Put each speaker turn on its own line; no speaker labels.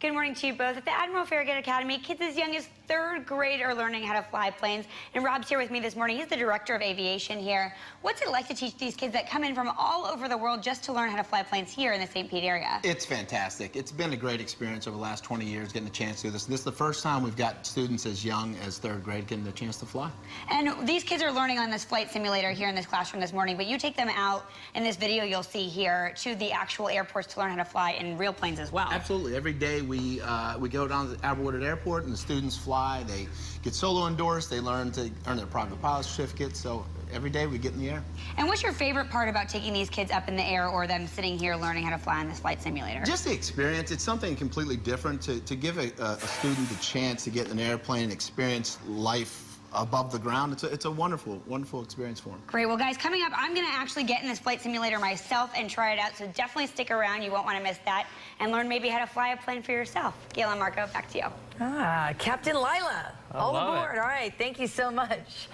Good morning to you both. At the Admiral Farragut Academy, kids as young as 3rd grade are learning how to fly planes. And Rob's here with me this morning. He's the director of aviation here. What's it like to teach these kids that come in from all over the world just to learn how to fly planes here in the St. Pete area?
It's fantastic. It's been a great experience over the last 20 years getting a chance to do this. This is the first time we've got students as young as 3rd grade getting the chance to fly.
And these kids are learning on this flight simulator here in this classroom this morning, but you take them out in this video you'll see here to the actual airports to learn how to fly in real planes as well.
Absolutely. Every day we go down to the Albert Woodard Airport and the students fly. They get solo endorsed. They learn to earn their private pilot certificate. So every day we get in the air.
And what's your favorite part about taking these kids up in the air or them sitting here learning how to fly on this flight simulator?
Just the experience. It's something completely different to give a student the chance to get in an airplane and experience life above the ground. It's a wonderful, wonderful experience for them.
Great. Well, guys, coming up, I'm going to actually get in this flight simulator myself and try it out, so definitely stick around. You won't want to miss that, and learn maybe how to fly a plane for yourself. Gail and Marco, back to you.
Captain Lila, all aboard. All right, thank you so much.